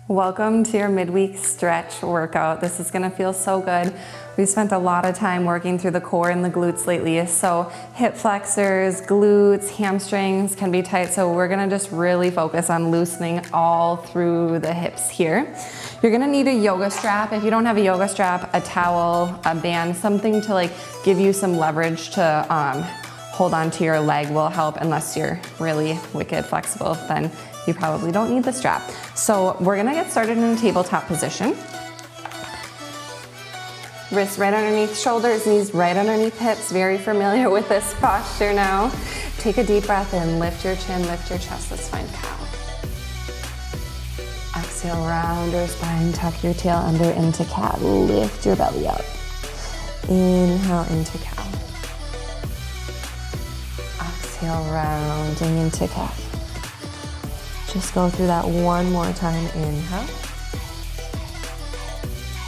Welcome to your midweek stretch workout. This is gonna feel so good. We've spent a lot of time working through the core and the glutes lately, so hip flexors, glutes, hamstrings can be tight, so we're gonna just really focus on loosening all through the hips here. You're gonna need a yoga strap. If you don't have a yoga strap, a towel, a band, something to give you some leverage to hold on to your leg will help. Unless you're really wicked flexible, then you probably don't need the strap. So we're gonna get started in a tabletop position. Wrists right underneath shoulders, knees right underneath hips. Very familiar with this posture now. Take a deep breath in, lift your chin, lift your chest. Let's find cow. Exhale, round your spine, tuck your tail under into cat. Lift your belly up. Inhale into cow. Exhale, rounding into cat. Just go through that one more time. Inhale.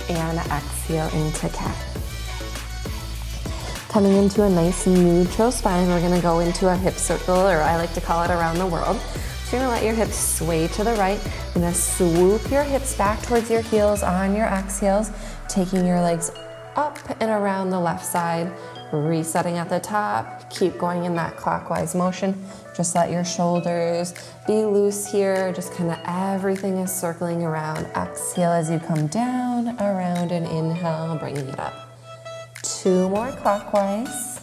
And exhale into cat. Coming into a nice neutral spine, we're gonna go into a hip circle, or I like to call it around the world. So you're gonna let your hips sway to the right. You're gonna swoop your hips back towards your heels on your exhales, taking your legs up and around the left side, resetting at the top. Keep going in that clockwise motion. Just let your shoulders be loose here. Just kind of everything is circling around. Exhale as you come down, around, and inhale, bringing it up. Two more clockwise.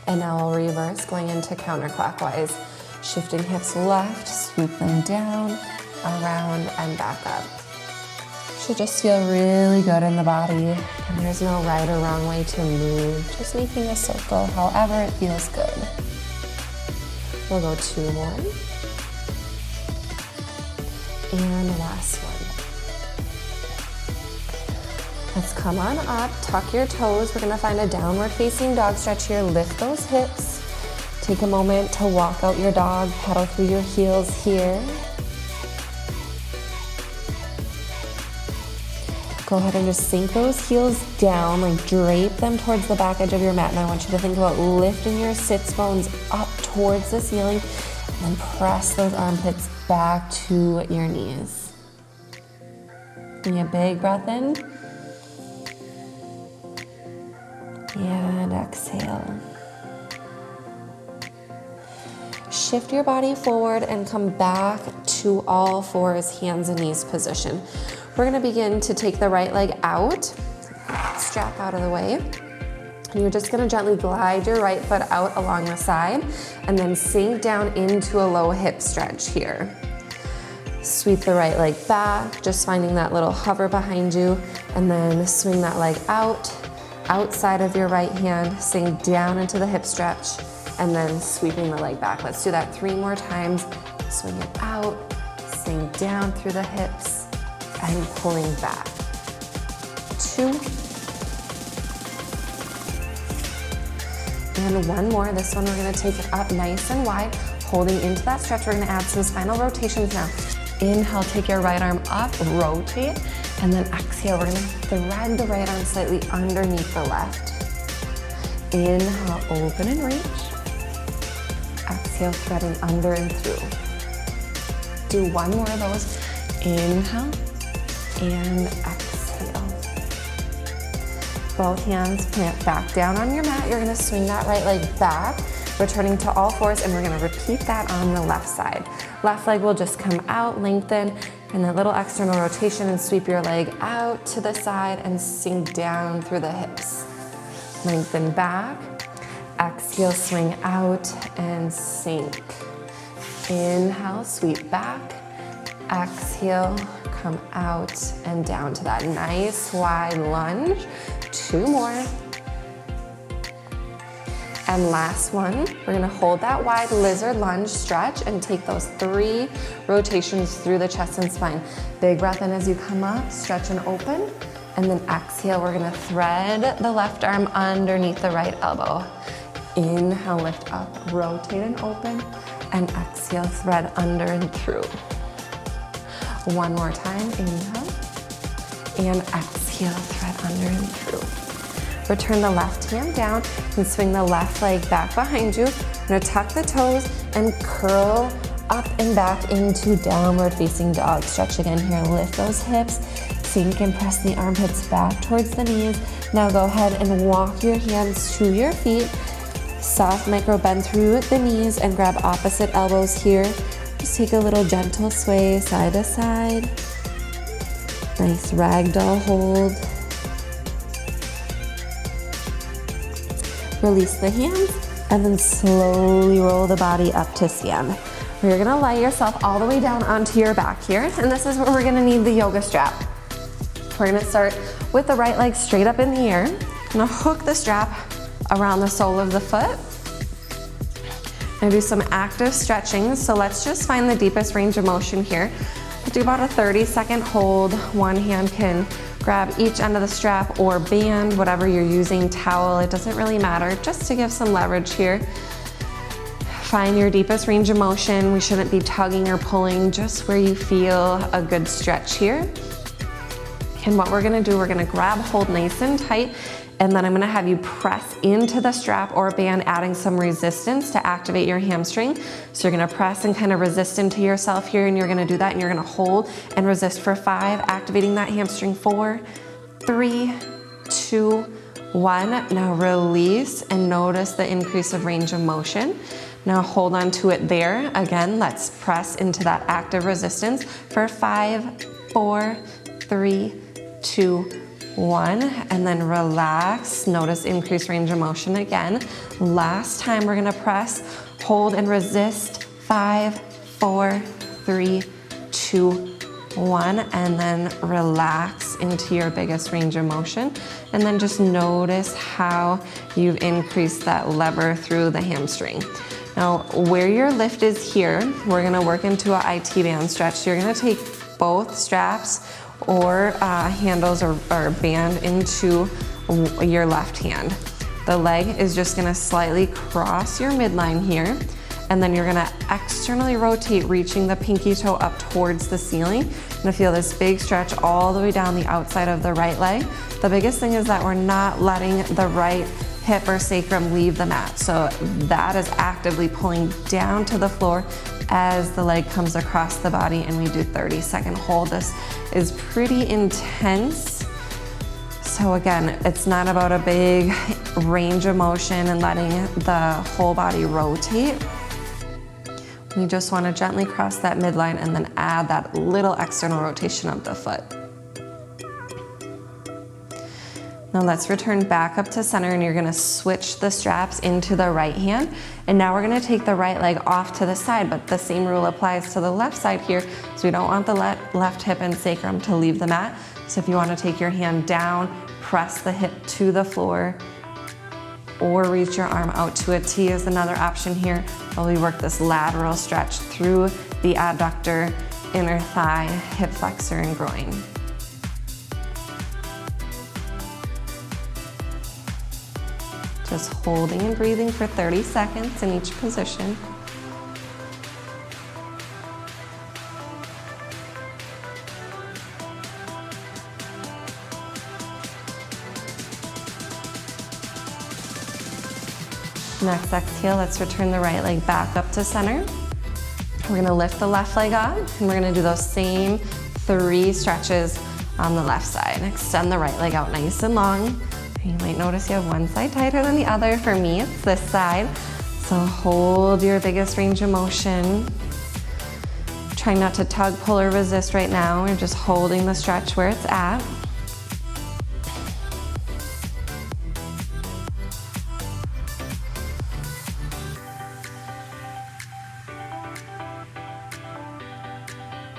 And now we'll reverse, going into counterclockwise. Shifting hips left, swoop them down, around, and back up. Should just feel really good in the body, and there's no right or wrong way to move, just making a circle however it feels good. We'll go two more. And last one. Let's come on up, tuck your toes. We're gonna find a downward facing dog stretch here. Lift those hips. Take a moment to walk out your dog, pedal through your heels here. Go ahead and just sink those heels down, drape them towards the back edge of your mat. And I want you to think about lifting your sits bones up towards the ceiling, and then press those armpits back to your knees. Give me a big breath in. And exhale. Shift your body forward and come back to all fours, hands and knees position. We're gonna begin to take the right leg out, strap out of the way. And you're just gonna gently glide your right foot out along the side and then sink down into a low hip stretch here. Sweep the right leg back, just finding that little hover behind you, and then swing that leg out, outside of your right hand, sink down into the hip stretch, and then sweeping the leg back. Let's do that 3 more times. Swing it out, sink down through the hips, and pulling back. 2. And one more. This one we're gonna take it up nice and wide, holding into that stretch. We're gonna add some spinal rotations now. Inhale, take your right arm up, rotate, and then exhale. We're gonna thread the right arm slightly underneath the left. Inhale, open and reach. Exhale, threading under and through. Do one more of those. Inhale and exhale. Both hands plant back down on your mat. You're gonna swing that right leg back, returning to all fours, and we're gonna repeat that on the left side. Left leg will just come out, lengthen, and a little external rotation, and sweep your leg out to the side and sink down through the hips. Lengthen back. Exhale, swing out and sink. Inhale, sweep back. Exhale, come out and down to that nice wide lunge. 2 more. And last one, we're gonna hold that wide lizard lunge stretch and take those 3 rotations through the chest and spine. Big breath in as you come up, stretch and open. And then exhale, we're gonna thread the left arm underneath the right elbow. Inhale, lift up, rotate and open. And exhale, thread under and through. One more time, inhale. And exhale, thread under and through. Return the left hand down and swing the left leg back behind you. You're gonna tuck the toes and curl up and back into downward facing dog. Stretch again here, lift those hips, sink and press the armpits back towards the knees. Now go ahead and walk your hands to your feet. Soft micro bend through the knees and grab opposite elbows here. Just take a little gentle sway side to side. Nice ragdoll hold. Release the hands and then slowly roll the body up to stand. You're gonna lay yourself all the way down onto your back here, and this is where we're gonna need the yoga strap. We're gonna start with the right leg straight up in the air. I'm gonna hook the strap around the sole of the foot. I'm gonna do some active stretching, so let's just find the deepest range of motion here. We'll do about a 30-second hold. One hand can grab each end of the strap or band, whatever you're using, towel, it doesn't really matter, just to give some leverage here. Find your deepest range of motion. We shouldn't be tugging or pulling, just where you feel a good stretch here. And what we're gonna do, we're gonna grab hold nice and tight, and then I'm gonna have you press into the strap or band, adding some resistance to activate your hamstring. So you're gonna press and kind of resist into yourself here, and you're gonna do that, and you're gonna hold and resist for 5, activating that hamstring. 4, 3, 2, 1. Now release and notice the increase of range of motion. Now hold on to it there. Again, let's press into that active resistance for 5, 4, 3, 2, 1, and then relax. Notice increased range of motion again. Last time we're gonna press, hold and resist. 5, 4, 3, 2, 1, and then relax into your biggest range of motion. And then just notice how you've increased that lever through the hamstring. Now, where your lift is here, we're gonna work into a IT band stretch. You're gonna take both straps or handles or band into your left hand. The leg is just gonna slightly cross your midline here, and then you're gonna externally rotate, reaching the pinky toe up towards the ceiling. You're gonna feel this big stretch all the way down the outside of the right leg. The biggest thing is that we're not letting the right hip or sacrum leave the mat. So that is actively pulling down to the floor as the leg comes across the body, and we do 30-second hold. This is pretty intense. So again, it's not about a big range of motion and letting the whole body rotate. You just want to gently cross that midline and then add that little external rotation of the foot. Now let's return back up to center, and you're gonna switch the straps into the right hand. And now we're gonna take the right leg off to the side, but the same rule applies to the left side here. So we don't want the left hip and sacrum to leave the mat. So if you wanna take your hand down, press the hip to the floor, or reach your arm out to a T is another option here, while we work this lateral stretch through the adductor, inner thigh, hip flexor, and groin. Just holding and breathing for 30 seconds in each position. Next exhale, let's return the right leg back up to center. We're gonna lift the left leg up, and we're gonna do those same 3 stretches on the left side. Extend the right leg out nice and long. You might notice you have one side tighter than the other. For me, it's this side. So hold your biggest range of motion. Try not to tug, pull, or resist right now. You're just holding the stretch where it's at.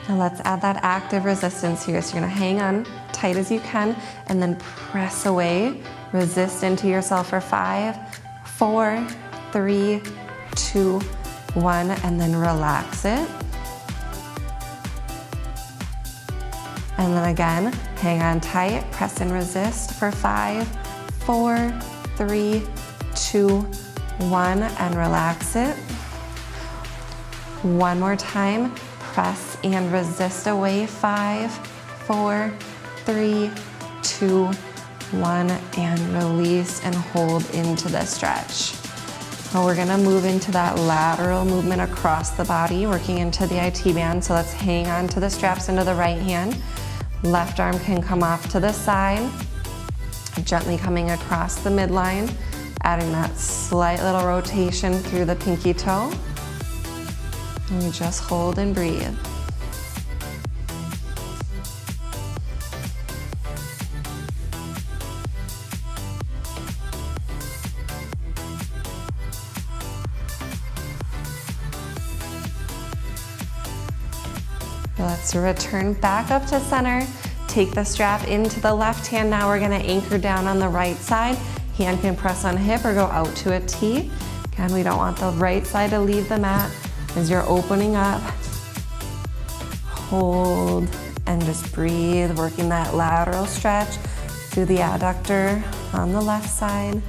Now let's add that active resistance here. So you're gonna hang on tight as you can, and then press away. Resist into yourself for 5, 4, 3, 2, 1, and then relax it. And then again, hang on tight, press and resist for 5, 4, 3, 2, 1, and relax it. One more time, press and resist away. 5, 4, 3, 2, 1, and release and hold into the stretch. Now we're gonna move into that lateral movement across the body, working into the IT band. So let's hang on to the straps into the right hand. Left arm can come off to the side, gently coming across the midline, adding that slight little rotation through the pinky toe. And we just hold and breathe. Let's return back up to center. Take the strap into the left hand. Now we're gonna anchor down on the right side. Hand can press on hip or go out to a T. Again, we don't want the right side to leave the mat as you're opening up. Hold and just breathe, working that lateral stretch through the adductor on the left side.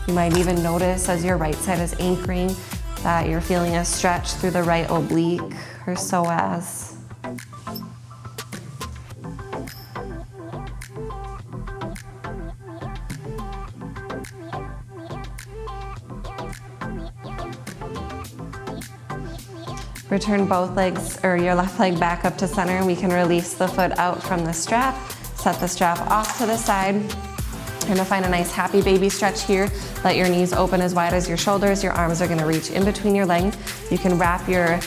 You might even notice as your right side is anchoring that you're feeling a stretch through the right oblique or psoas. Return both legs or your left leg back up to center. We can release the foot out from the strap, set the strap off to the side. You're gonna find a nice happy baby stretch here. Let your knees open as wide as your shoulders. Your arms are gonna reach in between your legs. You can wrap your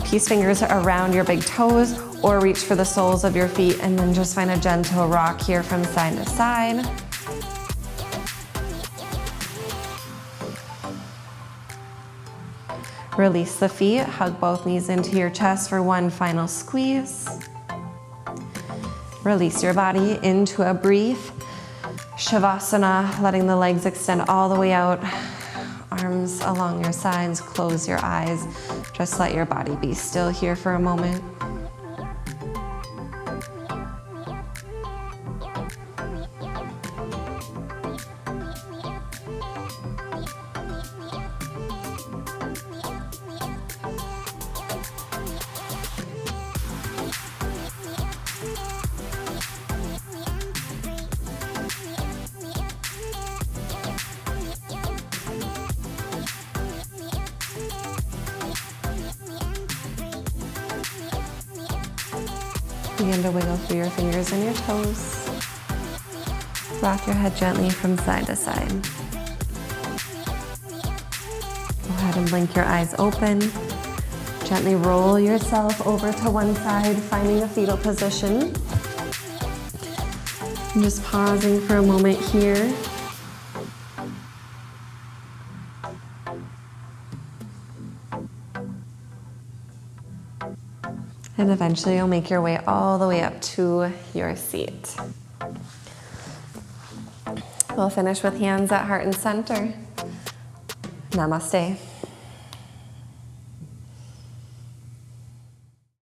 peace fingers around your big toes or reach for the soles of your feet and then just find a gentle rock here from side to side. Release the feet, hug both knees into your chest for one final squeeze. Release your body into a brief Shavasana, letting the legs extend all the way out. Arms along your sides, close your eyes. Just let your body be still here for a moment. Begin to wiggle through your fingers and your toes. Rock your head gently from side to side. Go ahead and blink your eyes open. Gently roll yourself over to one side, finding a fetal position. And just pausing for a moment here. And eventually you'll make your way all the way up to your seat. We'll finish with hands at heart and center. Namaste.